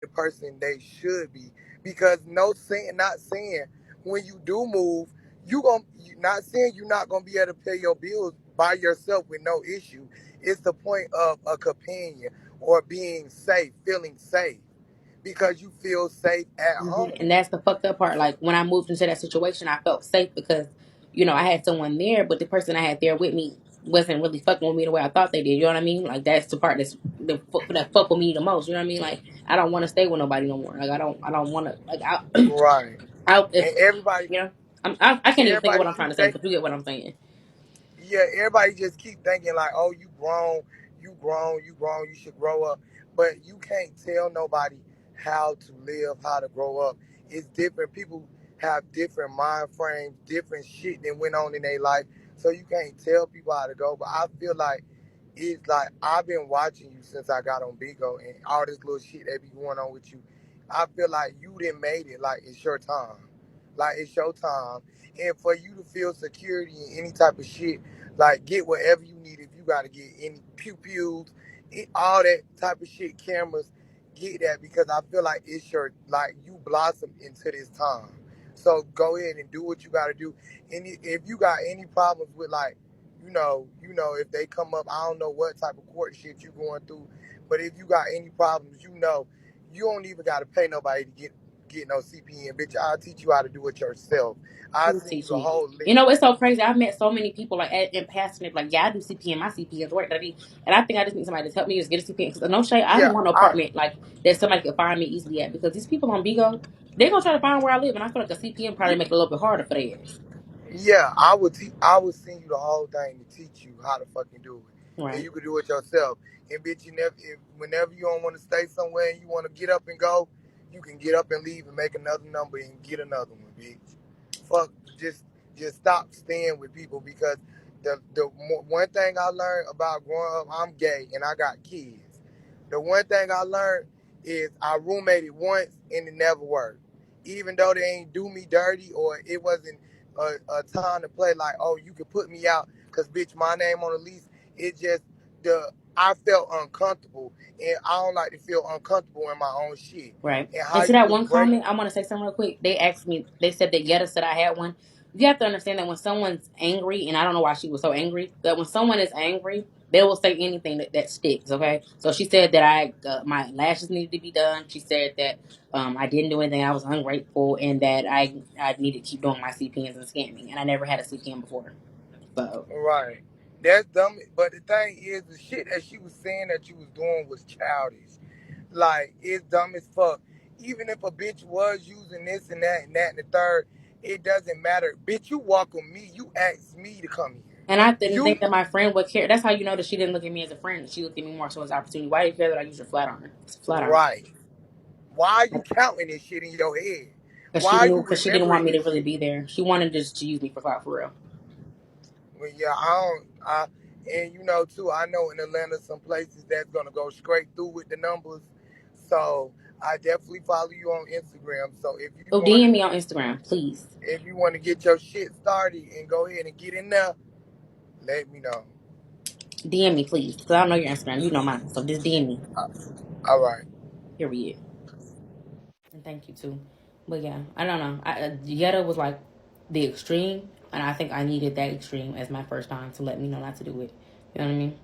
the person they should be. Because not saying when you do move, not saying you're not gonna be able to pay your bills by yourself with no issue. It's the point of a companion or being safe, feeling safe, because you feel safe at home. And that's the fucked up part. Like when I moved into that situation, I felt safe because, I had someone there, but the person I had there with me wasn't really fucking with me the way I thought they did. You know what I mean? Like that's the part that fuck with me the most. You know what I mean? Like I don't want to stay with nobody no more. Like I don't want to. Like Right. if And everybody you know, I can't even think of what everybody I'm trying keep to say, thinking, but you get what I'm saying. yeah, everybody just keep thinking like, oh, you grown, you should grow up. But you can't tell nobody how to live, how to grow up. It's different. People have different mind frames, different shit that went on in their life. So you can't tell people how to go. But I feel like it's like I've been watching you since I got on Bigo and all this little shit that be going on with you. I feel like you done made it like it's your time. Like it's your time. And for you to feel security in any type of shit, like get whatever you need. If you gotta get any pew pews, all that type of shit, cameras, get that, because I feel like it's your, like you blossom into this time. So go ahead and do what you gotta do. And if you got any problems with like, if they come up, I don't know what type of court shit you going through, but if you got any problems, you don't even gotta pay nobody to get no CPN, bitch. I'll teach you how to do it yourself. I'll Please send you teach the me. whole link. It's so crazy. I've met so many people like in passing it, like, yeah, I do CPN, my CPN's work, and I think I just need somebody to help me just get a CPN. Because no shade, I Yeah, don't want no apartment like that somebody can find me easily at, because these people on Bigo, they're gonna try to find where I live, and I feel like a CPN probably make it a little bit harder for theirs. yeah, I would send you the whole thing to teach you how to fucking do it, and Right. you can do it yourself. And bitch, whenever you don't want to stay somewhere and you want to get up and go, you can get up and leave and make another number and get another one, bitch. Fuck, just just stop staying with people, because one thing I learned about growing up, I'm gay and I got kids. The one thing I learned is I roommated once and it never worked. Even though they ain't do me dirty or it wasn't a time to play like, oh, you could put me out because bitch, my name on the lease. It just I felt uncomfortable, and I don't like to feel uncomfortable in my own shit. Right. And how And to you that could one break. comment, I want to say something real quick. They asked me, they said that Yetta said I had one. You have to understand that when someone's angry, and I don't know why she was so angry, that when someone is angry, they will say anything that sticks, okay? So she said that my lashes needed to be done. She said that I didn't do anything, I was ungrateful, and that I needed to keep doing my CPNs and scamming. And I never had a CPN before. So, Right. That's dumb. But the thing is, the shit that she was saying that you was doing was childish. Like, it's dumb as fuck. Even if a bitch was using this and that and the third, it doesn't matter. Bitch, you walk with me. You asked me to come here. and I didn't You think that my friend would care. That's how you know that she didn't look at me as a friend. She looked at me more so as an opportunity. Why do you care that I use your flat iron? It's a flat iron. right. Why are you counting this shit in your head? Why are you Because she didn't want remembering me to this really shit? be there. She wanted just to use me for clout for real. Well, yeah, I don't. And you know too, I know in Atlanta some places that's gonna go straight through with the numbers. So I definitely follow you on Instagram. So Oh, DM me on Instagram, please. if you want to get your shit started and go ahead and get in there, let me know. DM me, please, because I don't know your Instagram. You know mine, so just DM me. All right. Period. And thank you too. But yeah, I don't know. Yetta was like the extreme, and I think I needed that extreme as my first time to let me know not to do it. You know what I mean?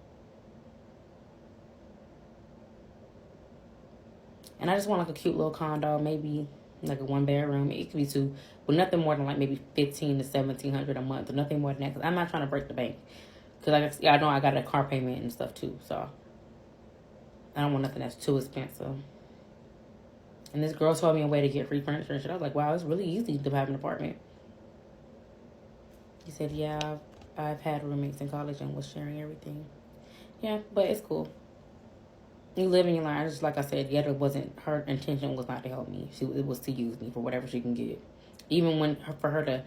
And I just want like a cute little condo, maybe like a one bedroom. It could be two, but nothing more than like maybe 15 to 1700 a month, or nothing more than that. Because I'm not trying to break the bank. Because I know I got a car payment and stuff too, so I don't want nothing that's too expensive. And this girl told me a way to get free furniture and shit. I was like, wow, it's really easy to have an apartment. He said, yeah, I've had roommates in college and was sharing everything. Yeah, but it's cool. You live in your life. Just like I said, Yetta wasn't, her intention was not to help me. It was to use me for whatever she can get. Even for her to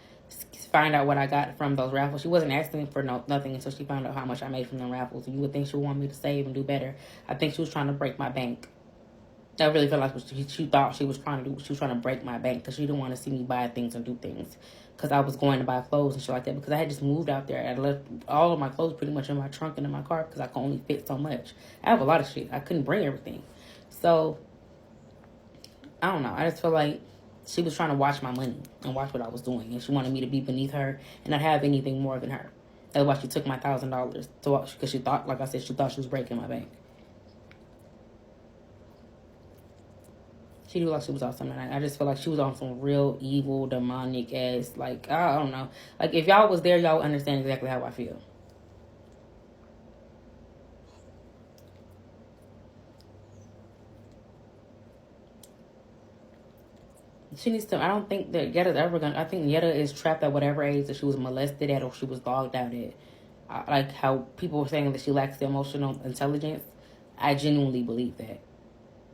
find out what I got from those raffles, she wasn't asking for nothing until she found out how much I made from the raffles. And you would think she would want me to save and do better. I think she was trying to break my bank. I really felt like she thought she was trying to do. She was trying to break my bank because she didn't want to see me buy things and do things. Because I was going to buy clothes and shit like that. Because I had just moved out there. I left all of my clothes pretty much in my trunk and in my car because I could only fit so much. I have a lot of shit. I couldn't bring everything. So I don't know. I just feel like she was trying to watch my money and watch what I was doing, and she wanted me to be beneath her and not have anything more than her. That's why she took my $1,000 to watch, because she thought, like I said, she thought she was breaking my bank. She knew like she was on something. I just feel like she was on some real evil, demonic ass. Like, I don't know. Like, if y'all was there, y'all would understand exactly how I feel. She needs to. I don't think that Yetta's ever gonna. I think Yetta is trapped at whatever age that she was molested at or she was dogged out at. Like how people were saying that she lacks the emotional intelligence. I genuinely believe that.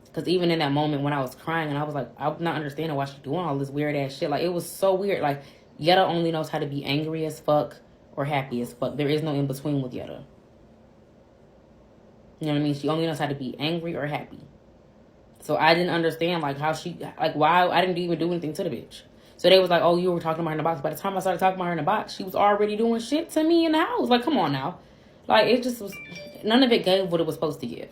Because even in that moment when I was crying and I was like, I'm not understanding why she's doing all this weird ass shit. Like, it was so weird. Like, Yetta only knows how to be angry as fuck or happy as fuck. There is no in between with Yetta. You know what I mean? She only knows how to be angry or happy. So I didn't understand, like, how she, like, why I didn't even do anything to the bitch. So they was like, oh, you were talking about her in the box. By the time I started talking about her in the box, she was already doing shit to me in the house. Like, come on now. Like, it just was, none of it gave what it was supposed to give.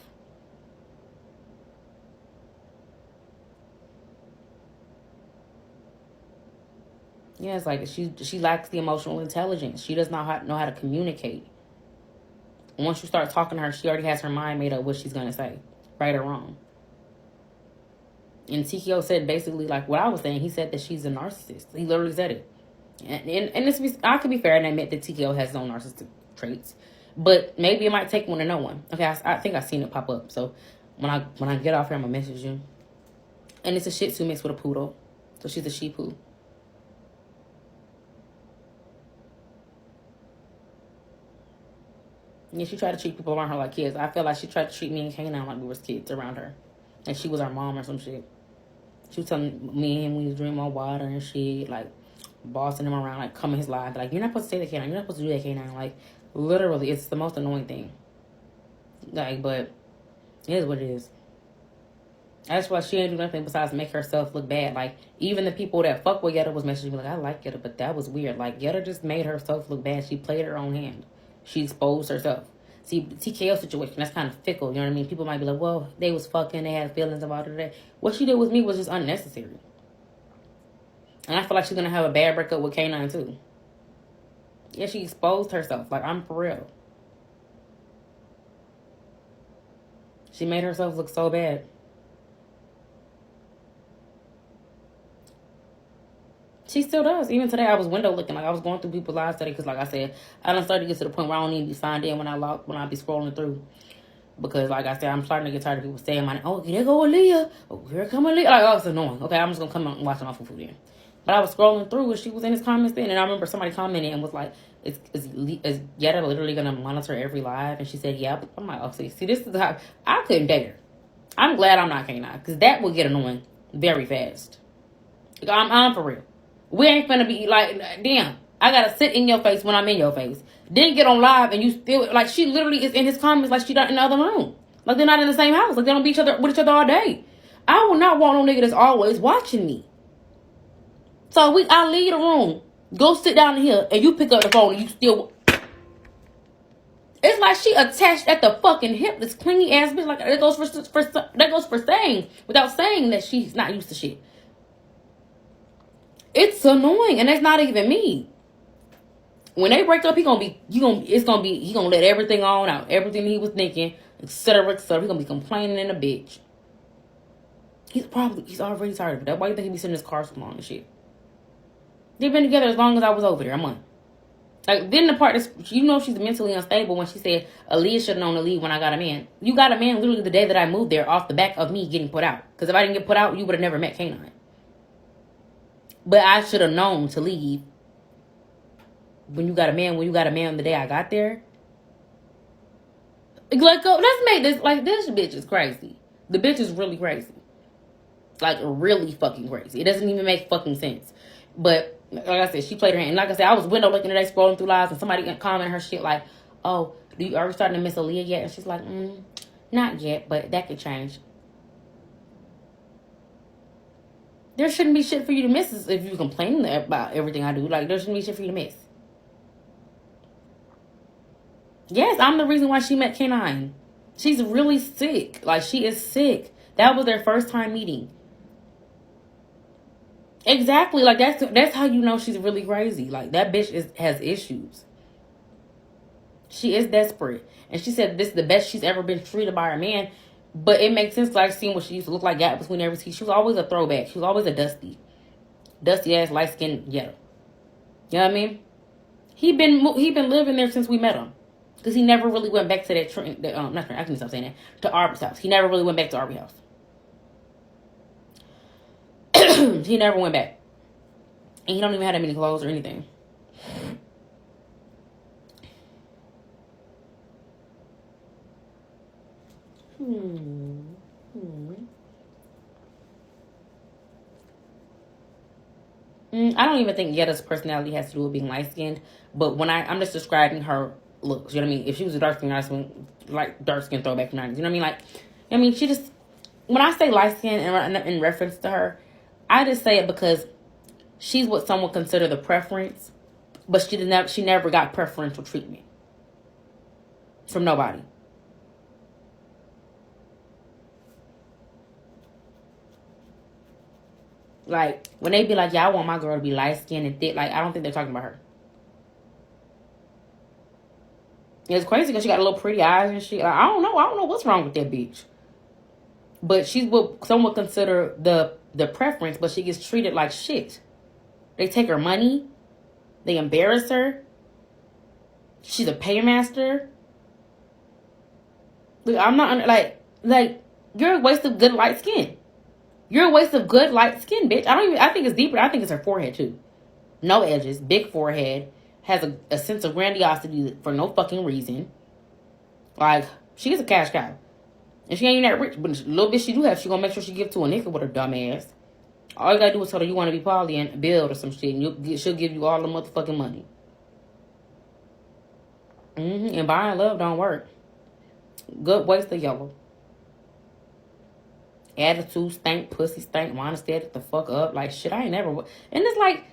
Yeah, it's like she lacks the emotional intelligence. She does not know how to communicate. Once you start talking to her, she already has her mind made up what she's going to say, right or wrong. And TKO said basically like what I was saying. He said that she's a narcissist. He literally said it. And this, I could be fair and admit that TKO has his own narcissistic traits. But maybe it might take one to know one. Okay, I think I've seen it pop up. So when I get off here, I'm going to message you. And it's a Shih Tzu mixed with a poodle. So she's a Shih Poo. Yeah, she tried to treat people around her like kids. I feel like she tried to treat me and Kanan like we were kids around her. Like she was our mom or some shit. She was telling me and we was drinking more water and shit, like bossing him around, like coming his life. Like, you're not supposed to say that, Kanan. You're not supposed to do that, Kanan. Like, literally, it's the most annoying thing. Like, but it is what it is. That's why she ain't do nothing besides make herself look bad. Like, even the people that fuck with Yetta was messaging me like, I like Yetta, but that was weird. Like, Yetta just made herself look bad. She played her own hand. She exposed herself. See, TKO situation, that's kind of fickle, you know what I mean? People might be like, well, they was fucking, they had feelings about it. What she did with me was just unnecessary. And I feel like she's going to have a bad breakup with K9 too. Yeah, she exposed herself. Like, I'm for real. She made herself look so bad. She still does. Even today, I was window looking. Like, I was going through people's lives today because, like I said, I done started to get to the point where I don't even be signed in when I be scrolling through. Because, like I said, I'm starting to get tired of people saying, oh, there go Aaliyah. Oh, here come Aaliyah. Like, oh, it's annoying. Okay, I'm just going to come out and watch my food then. But I was scrolling through and she was in his comments then. And I remember somebody commented and was like, is Yetta literally going to monitor every live? And she said, yep. I'm like, oh, see, this is how I couldn't date her. I'm glad I'm not K9 because that would get annoying very fast. Like, I'm for real. We ain't finna be like, damn, I gotta sit in your face when I'm in your face. Then get on live and you still, like, she literally is in his comments like she not in the other room. Like, they're not in the same house. Like, they don't be with each other all day. I will not want no nigga that's always watching me. So I leave the room, go sit down here, and you pick up the phone and you still. It's like she attached at the fucking hip, this clingy ass bitch. Like, that goes for saying, without saying that she's not used to shit. It's annoying, and that's not even me. When they break up, he gonna let everything on out, everything he was thinking, etc., etc. He gonna be complaining in a bitch. He's already tired of it. That's why you think he be sitting in his car so long and shit. They've been together as long as I was over there, a month. Like, then the part that's, you know, she's mentally unstable when she said Aaliyah should have known to leave when I got a man. You got a man literally the day that I moved there off the back of me getting put out. Because if I didn't get put out, you would have never met K9. But I should have known to leave when you got a man the day I got there. Like, let's make this, like, this bitch is crazy. The bitch is really crazy. Like, really fucking crazy. It doesn't even make fucking sense. But, like I said, she played her hand. Like I said, I was window looking today, scrolling through lives, and somebody commented her shit like, oh, are you starting to miss Aaliyah yet? And she's like, not yet, but that could change. There shouldn't be shit for you to miss if you complain about everything I do. Like, there shouldn't be shit for you to miss. Yes, I'm the reason why she met K9. She's really sick. Like, she is sick. That was their first time meeting. Exactly. Like that's how you know she's really crazy. Like that bitch has issues. She is desperate. And she said this is the best she's ever been treated by her man. But it makes sense like seeing what she used to look like gap between every teeth. She was always a throwback. She was always a dusty ass light skinned ghetto. You know what I mean? He been living there since we met him. Because he never really went back to that train not train, I can stop saying that. To Arby's house. He never really went back to Arby's house. He never went back. And he don't even have that many clothes or anything. I don't even think Yetta's personality has to do with being light skinned, but when I'm just describing her looks, you know what I mean? If she was a dark skinned, like dark skinned throwback 90s, you know what I mean? Like, I mean, she just, when I say light skinned in reference to her, I just say it because she's what some would consider the preference, but she never got preferential treatment from nobody. Like, when they be like, yeah, I want my girl to be light-skinned and thick, like, I don't think they're talking about her. It's crazy because she got little pretty eyes and shit. Like, I don't know what's wrong with that bitch. But she's what some would consider the preference, but she gets treated like shit. They take her money. They embarrass her. She's a paymaster. Look, I'm not, like, you're a waste of good light skin. You're a waste of good light skin, bitch. I think it's deeper. I think it's her forehead, too. No edges, big forehead, has a sense of grandiosity for no fucking reason. Like, she is a cash cow. And she ain't that rich, but the little bit she do have, she gonna make sure she give to a nigga with her dumb ass. All you gotta do is tell her you wanna be poly and build or some shit, and she'll give you all the motherfucking money. And buying love don't work. Good waste of yellow. Attitude stank, pussy stank, wanna stand it the fuck up. Like, shit, I ain't never. And it's like,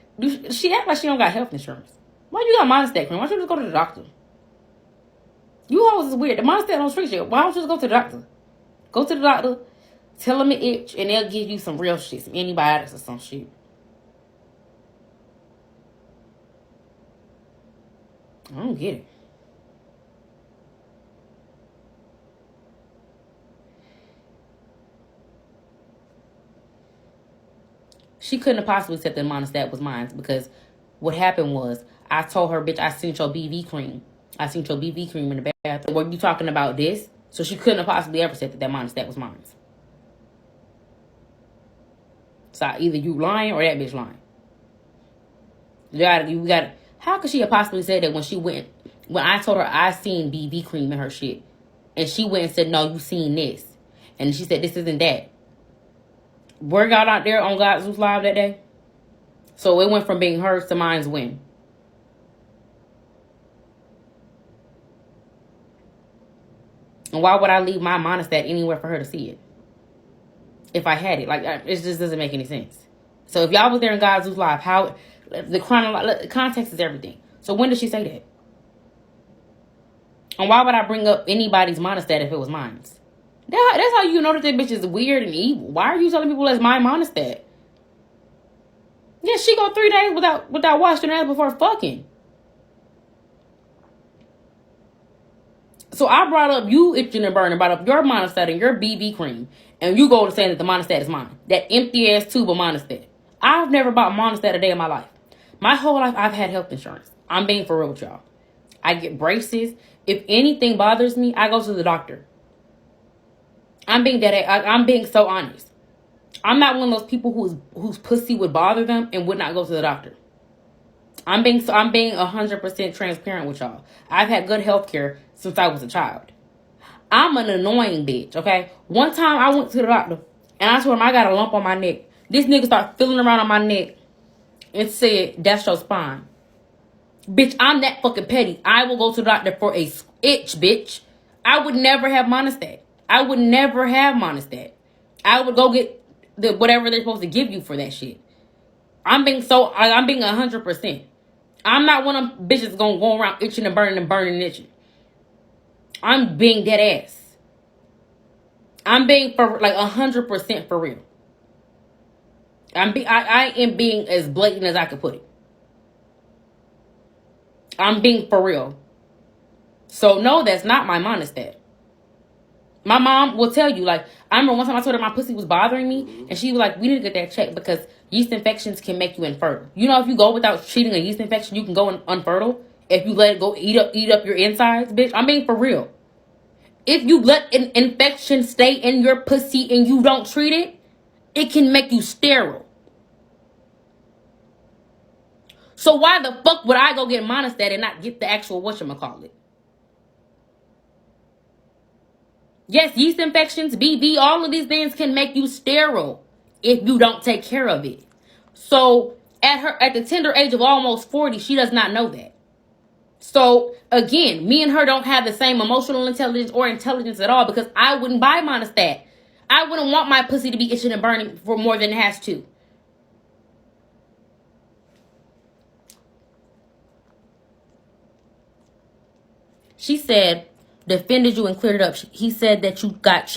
she act like she don't got health insurance. Why you got Monistat cream? Why don't you just go to the doctor? You hoes is weird. The Monistat don't treat you. Why don't you just go to the doctor? Go to the doctor, tell them it itch, and they'll give you some real shit, some antibiotics or some shit. I don't get it. She couldn't have possibly said that Monistat was mine because what happened was I told her, bitch, I seen your BV cream. I seen your BV cream in the bathroom. Were you talking about this? So she couldn't have possibly ever said that Monistat was mine. So either you lying or that bitch lying. You got. How could she have possibly said that when I told her I seen BV cream in her shit, and she went and said, no, you seen this, and she said this isn't that. Word got out there on God's Zeus Live that day, so it went from being hers to mine's win. And why would I leave my Monistat anywhere for her to see it? If I had it, like, it just doesn't make any sense. So if y'all was there in God's Zeus Live, how the context is everything. So when did she say that? And why would I bring up anybody's Monistat if it was mine? That's how you know that bitch is weird and evil. Why are you telling people that's my Monistat? Yeah, she go 3 days without washing her ass before fucking. So I brought up you itching and burning, brought up your Monistat and your BB cream, and you go to saying that the Monistat is mine. That empty ass tube of Monistat. I've never bought Monistat a day in my life. My whole life I've had health insurance. I'm being for real with y'all. I get braces. If anything bothers me, I go to the doctor. I'm being so honest. I'm not one of those people whose pussy would bother them and would not go to the doctor. I'm being 100% transparent with y'all. I've had good health care since I was a child. I'm an annoying bitch, okay? One time I went to the doctor and I told him I got a lump on my neck. This nigga started feeling around on my neck and said, that's your spine. Bitch, I'm that fucking petty. I will go to the doctor for a itch, bitch. I would never have Monistat. I would never have Monistat. I would go get whatever they're supposed to give you for that shit. I'm being 100%. I'm not one of them bitches gonna go around itching and burning itching. I'm being dead ass. I'm being for like 100% for real. I am being as blatant as I could put it. I'm being for real. So no, that's not my monostat. My mom will tell you, like, I remember one time I told her my pussy was bothering me, and she was like, we need to get that checked because yeast infections can make you infertile. You know, if you go without treating a yeast infection, you can go unfertile. If you let it go eat up your insides, bitch. I'm being for real. If you let an infection stay in your pussy and you don't treat it, it can make you sterile. So why the fuck would I go get monostat and not get the actual whatchamacallit? Yes, yeast infections, BV, all of these things can make you sterile if you don't take care of it. So at the tender age of almost 40, she does not know that. So again, me and her don't have the same emotional intelligence or intelligence at all because I wouldn't buy monostat. I wouldn't want my pussy to be itching and burning for more than it has to. She said, defended you and cleared it up. He said that you got checked.